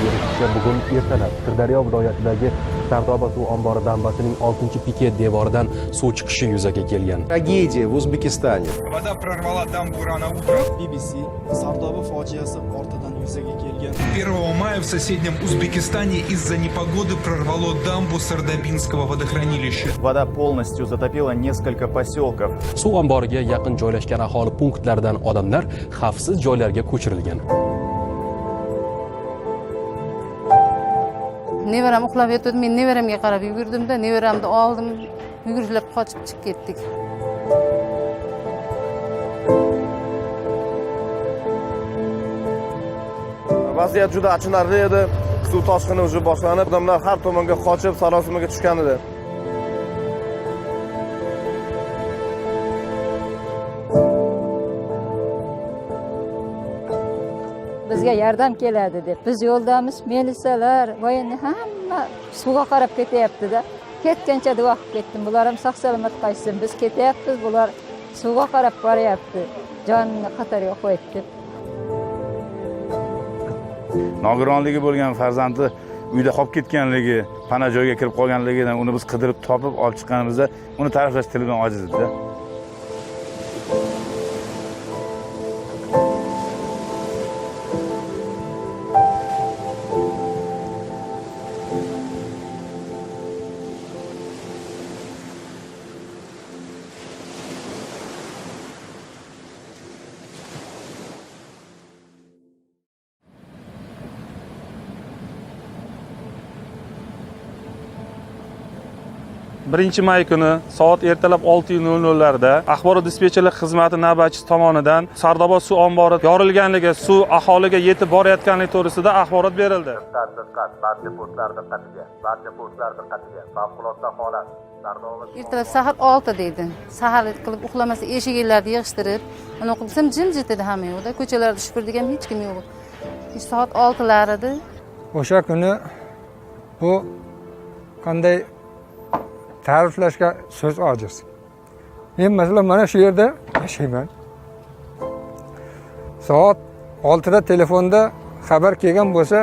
berishicha bugun ertalab Sirdaryo viloyatidagi Sardoba suv ombori dambasining 6-piket devoridan suv chiqishi yuzaga kelgan. Трагедия в Узбекистане. Вода прорвала дамбу рано утром. BBC Sardoba fojiasi ortidan yuzaga kelgan. 1 мая в соседнем Узбекистане из-за непогоды прорвало дамбу Сардобинского водохранилища. Вода полностью затопила несколько поселков. Suv omboriga yaqin joylashgan aholi punktlaridan odamlar xavfsiz joylarga ko'chirilgan. Nevaram uxlab yotdi, men nevaramga qarab yugurdim-da, nevaramni oldim, yugurib qochib chiqib ketdik. Vaziyat juda achinarli edi. Suv toshqini уже boshlanib, odamlar har tomonga qochib, sarosimaga tushgan edi. Bizga yordam keladi deb biz yo'ldamiz, militsiyalar, voyinni hamma suvga qarab ketyapti-da. Ketgancha duo qilib ketdim. Bular ham sog' salomat qaytsin. Biz ketyapmiz, bular suvga qarab boryapti. Jonini xatarga qo'yibdi. Nogironligi bo'lgan farzandi uyda qolib ketganligi, pana joyga kirib qolganligidan uni biz qidirib topib olib chiqqanimizda uni ta'riflash tildan ojiz edi. Birinchi may kuni soat ertalab 6:00larda axborot dispetcherlik xizmati navbatchisi tomonidan Sardoba suv ombori yorilganligi, suv aholiga yetib borayotganligi to'g'risida axborot berildi. Ertalab soat 6 deydi. Saharlik qilib uxlamasa eshiginglarni yig'ishtirib, uni o'qibsam jimjit edi hamma yo'qda. Ko'chalarda supurdik ham hech kim yo'q. Soat 6lar edi. O'sha kuni bu qanday ta'riflashga so'z ojiz. Men masalan mana shu yerda yashayman. Soat 6da telefonda xabar kelgan bo'lsa,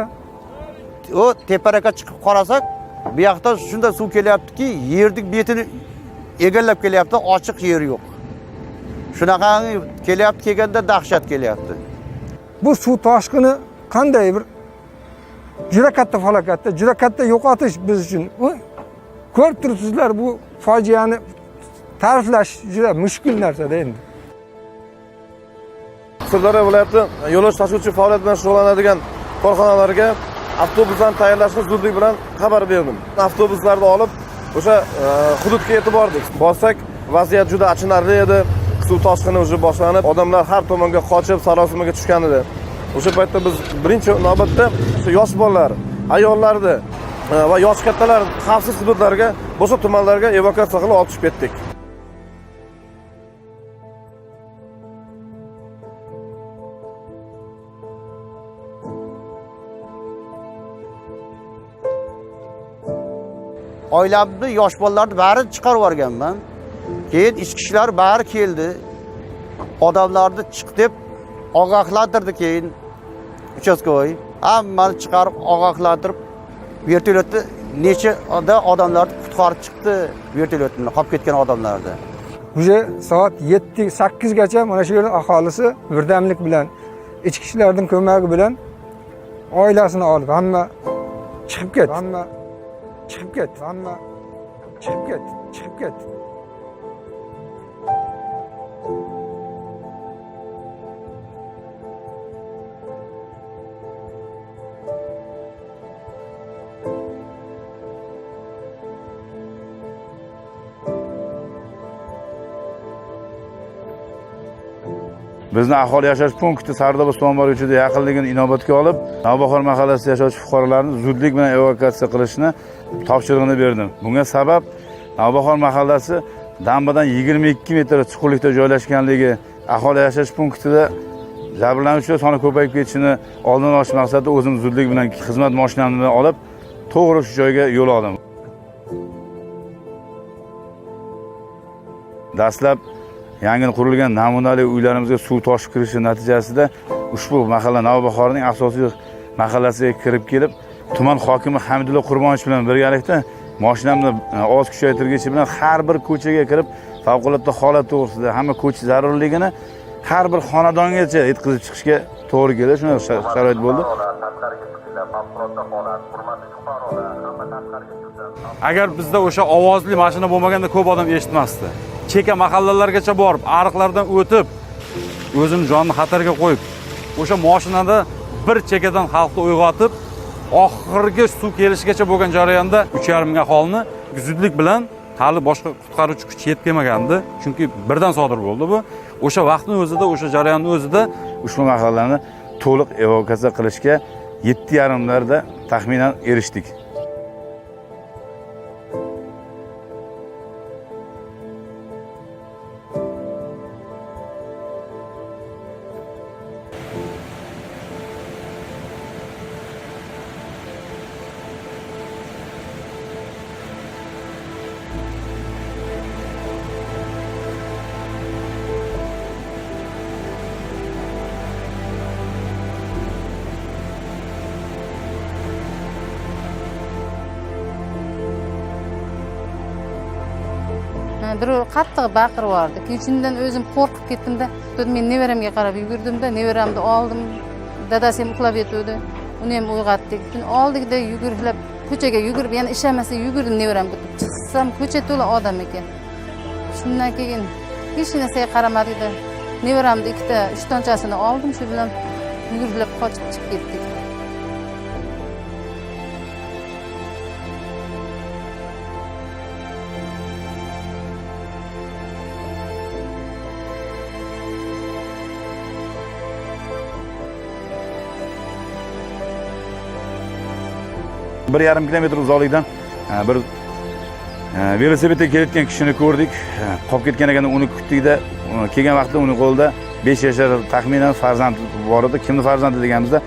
o teparakka chiqib qarasak, bu yoqda shunda suv kelyaptiki, yerning betini egallab kelyapti, ochiq yer yo'q. Shunaqa kelyapti, kelganda dahshat kelyapti. Bu suv toshqini qanday bir juda katta falokatda, juda katta yo'qotish biz uchun. Ko'rib turibsizlar, bu fojiani ta'riflash juda mushkul narsa-da endi. Sirdaryo viloyati yo'l tashuvchi faoliyat bilan shug'ullanadigan korxonalarga avtobuslarni tayyorlashni zudlik bilan xabar berdim. Avtobuslarni olib o'sha hududga yetib bordik. Borsak, vaziyat juda achinarli edi. Suv toshqini уже boshlanib, odamlar har tomonga qochib, sarosimaga tushgan edi. O'sha paytda biz birinchi navbatda yosh bolalar, ayollarni va yosh kattalar xavfsiz hududlarga, boshqa tumanlarga evakuatsiya qilib olib chiqib ketdik. Oilamni, yosh bolalarni bari chiqarib yuborganman. Keyin ichki ishlar bari keldi. Odamlarni chiq deb ogohlantirdi keyin uchastkovoy. Hammani chiqarib ogohlantirib vertolyotda necha odamlarni qutqarib chiqdi, vertolyotni qolib ketgan odamlarni. Uje soat 7-8 gacha mana shu yer aholisi birdamlik bilan, ichki ishlarning ko'magi bilan oilasini olib hamma chiqib ketdi. Hamma chiqib ketdi. Hamma chiqib ketdi. Chiqib ketdi. Bizni aholi yashash punkti Sardoba suv ombori uchida yaqinligini inobatga olib, Navbahor mahallasida yashovchi fuqarolarni zudlik bilan evakuatsiya qilishni topshirig'ini berdim. Bunga sabab Navbahor mahallasi dambadan 22 metr chuqurlikda joylashganligi, aholi yashash punktida jabrlanuvchilar soni ko'payib ketishini oldini olish maqsadida o'zim zudlik bilan xizmat mashinamni olib, to'g'ri shu joyga yo'l oldim. Dastlab yangi qurilgan namunali uylarimizga suv toshib kirishi natijasida ushbu mahalla Navbahorning asosiy mahallasiga kirib kelib, tuman hokimi Hamdulla Qurbonovich bilan birgalikda mashinamni ovoz kuchaytirgichi bilan har bir ko'chaga kirib, favqulodda holat to'g'risida hamma ko'cha zarurligini har bir xonadongacha yetkazib chiqishga to'g'ri keldi. Shunday sharoit bo'ldi. Agar bizda o'sha ovozli mashina bo'lmaganda ko'p odam eshitmasdi. Cheka mahallalargacha borib, ariqlardan o'tib, o'zini jonini xatarga qo'yib, o'sha mashinada bir chekadan xalqni uyg'otib, oxirgi suv kelishgacha bo'lgan jarayonda 3,5 ming aholini zudlik bilan hali boshqa qutqaruvchi kuch yetmagandi. Chunki birdan sodir bo'ldi bu. O'sha vaqtning o'zida, o'sha jarayonning o'zida ushbu mahallalarni to'liq evakuatsiya qilishga 7,5larda taxminan erishdik. Bir qattiq baqirib yubordi. Kechimdan o'zim qo'rqib ketdim-da, men nevaramga qarab yugurdim-da, nevaramni oldim. Dadasi ham uxlab yotdi. Uni ham uyg'otdik. Keyin oldik-da yugurib, ko'chaga yugurib, yana ishamasa yugurdim nevaramga. Chiqsam ko'cha to'la odam ekan. Shundan keyin hech narsaga qaramadik-da. Nevaramni ikkita ishtonchasini oldim, shu bilan yugurib qochib chiqib ketdik. Bir yarim kilometr uzoqlikdan bir velosipedda kelayotgan kishini ko'rdik. Qolib ketgan ekan, uni kutdik-da, kelgan vaqtda uning qo'lida 5 yashar taxminan farzand bor edi. Kimni farzandi deganimizda,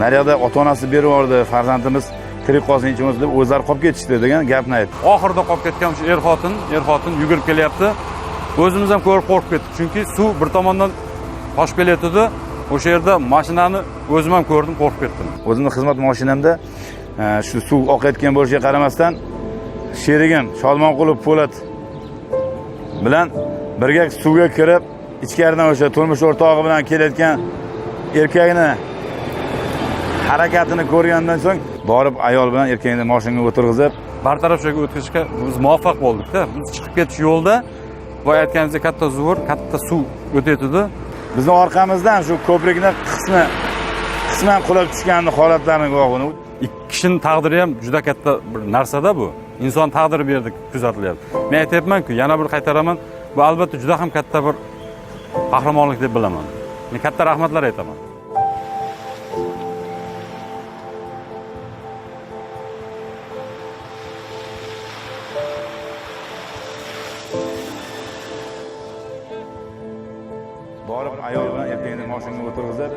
naryoqda ota-onasi berib yubordi, farzandimiz tirik qolsinchimiz deb o'zlari qolib ketishdi degan gapni aytdi. Oxirida qolib ketgan shu er-xotin yugurib kelyapti. O'zimiz ham ko'rib qo'rqib ketdik. Chunki suv bir tomondan toshib kelayotdi. O'sha yerda mashinani o'zim ham ko'rdim, qo'rqib ketdim. O'zimning xizmat mashinamda shu suv oqayotgan bo'lishiga qaramasdan sherigim Sholmonqulov Po'lat bilan birga suvga kirib, ichkaridan o'sha turmush o'rtog'i bilan kelayotgan erkakni harakatini ko'rgandan so'ng borib ayol bilan erkakni mashinaga o'tirg'izib, bartaraf joyga o'tkazishga biz muvaffaq bo'ldik-da. Biz chiqib ketish yo'lda boya aytganimizdek katta zuvur, katta suv o'tayotdi. Bizning orqamizdan shu ko'prikni qisman qulab tushganning holatlarini guvohini. Ikki kishining taqdiri ham juda katta bir narsa-da bu. Inson taqdiri bu yerda kuzatilyapti. Men aytayapman-ku, yana bir qaytaraman, bu albatta juda ham katta bir qahramonlik deb bilaman. Men katta rahmatlar aytaman. Borib ayol bilan erkakni mashinaga o'tirg'izib,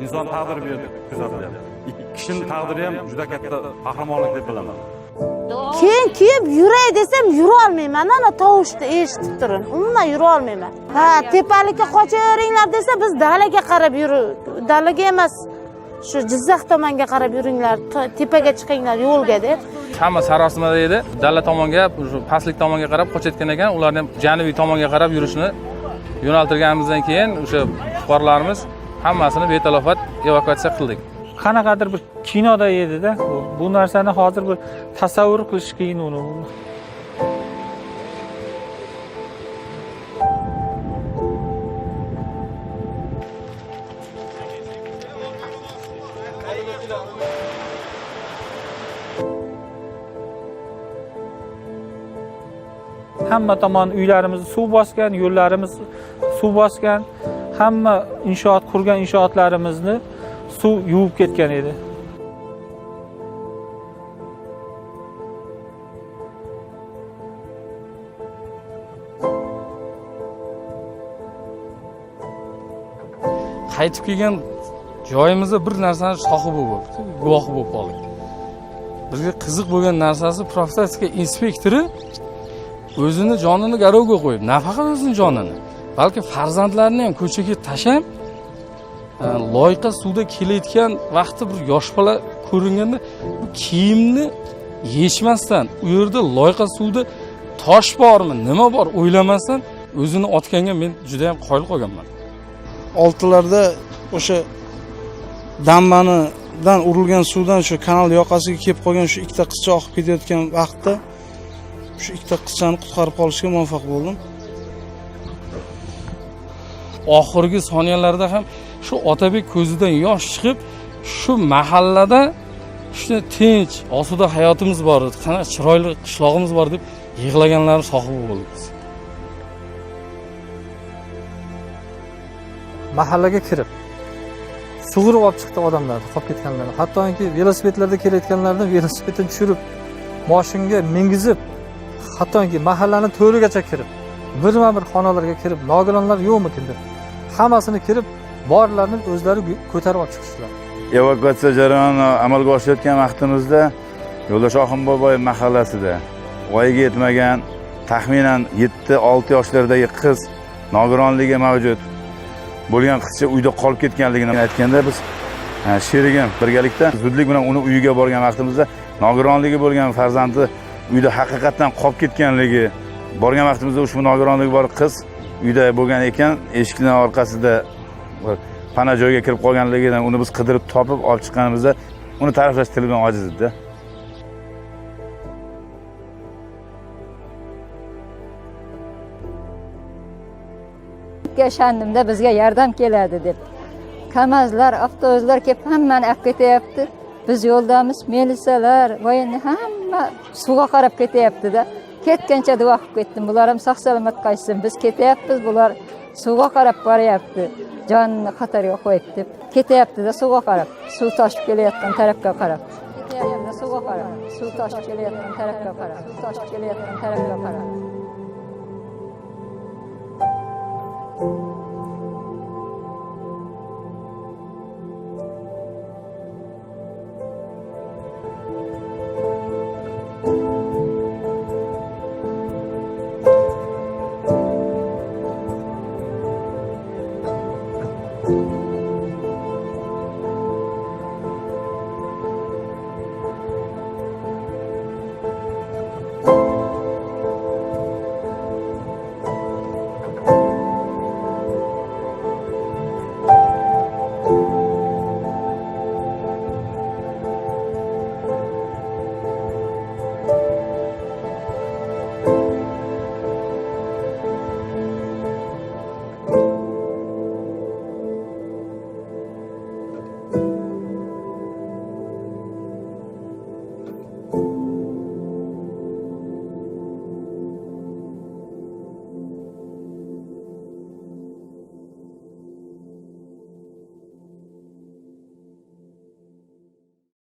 inson taqdiri bu yerda kuzatilyapti. Ikki kishining taqdiri ham juda katta qahramonlik deb bilaman. Keyin yuray desam yura olmayman. Ana tovushni eshitib turing. Umuman yura olmayman. Ha, tepalikka qochaveringlar desa biz dalaga qarab dalaga emas, shu Jizzax tomonga qarab yuringlar, tepaga chiqinglar yo'lga deb. Hamma sarosimada edi. Dala tomonga, pastlik tomonga qarab qochayotgan ekan, ularni ham janubiy tomonga qarab yurishni yo'naltirganimizdan keyin o'sha fuqarolarimiz hammasini betalofat evakuatsiya qildik. Qanaqadir bir kinoda edi-da. Bu narsani hozir bir tasavvur qilish qiyin uni. Hamma tomon uylarimizni suv bosgan, yo'llarimiz suv bosgan, hamma inshoot qurgan inshootlarimizni suv yuvib ketgan edi. Qaytib kelgan joyimizda bir narsani shohi bo'lib, guvohi bo'lib qoldik. Bizga qiziq bo'lgan narsasi profilaktika inspektori o'zini jonini garovga qo'yib, nafaqat o'zining jonini, balki farzandlarini ham ko'chaga tashlab, loyqa suvda kelayotgan vaqtda bir yosh bola ko'ringanda bu kiyimni yechmasdan u yerda loyqa suvda tosh bormi, nima bor o'ylamasdan o'zini otganga men juda ham qoyil qolganman. Oltilarda o'sha dambanidan urilgan suvdan shu kanal yoqasiga kelib qolgan shu ikkita qizcha oqib ketayotgan vaqtda shu ikkita qizchani qutqarib qolishga muvaffaq bo'ldim. Oxirgi soniyalarda ham shu Otabek ko'zidan yosh chiqib, shu mahallada shuni tinch, osuda hayotimiz bor edi, qanaqa chiroyli qishlog'imiz bor deb yig'laganlarning sohibi bo'ldik. Mahallaga kirib sug'urib olib chiqdi odamlarni, qolib ketganlarni. Hattoki velosipedlarda kelayotganlarni velosipeddan tushirib, mashinaga mingizib, hattoki mahallaning to'rigacha kirib, birma-bir xonalarga kirib, nogironlar yo'qmikin deb hammasini kirib, borlarni o'zlari ko'tarib olib chiqishdilar. Evakuatsiya jarayoni amalga oshayotgan vaqtimizda Yo'ldosh Oxunboboyev mahallasida voyaga yetmagan taxminan 7-6 yoshlardagi qiz nogironligi mavjud bo'lgan qizcha uyda qolib ketganligini aytganda biz sherigim birgalikda zudlik bilan uni uyiga borgan vaqtimizda nogironligi bo'lgan farzandi uyda haqiqatan qolib ketganligi, borgan vaqtimizda ushbu nogironligi bor qiz uyda bo'lgan ekan, eshikning orqasida pana joyga kirib qolganligidan uni biz qidirib topib olib chiqqanimizda uni ta'riflash tilimdan ojiz edi. Yashandimda bizga yordam keladi deb. Kamazlar, avtobuslar kelib hammani olib ketyapti. Biz yo'ldamiz, militsiyalar, voyinni hamma suvga qarab ketyapti-da. Ketgancha duo qilib ketdim. Bular ham sog'-salomat qaytsin. Biz ketyapmiz, bular suvga qarab boryapti. Jonini xatarga qo'yib deb ketyapti-da suvga qarab. Suv toshib kelayotgan tarafga qarab. Ketyapti suvga qarab. Suv toshib kelayotgan tarafga qarab. Suv toshib kelayotgan tarafga qarab.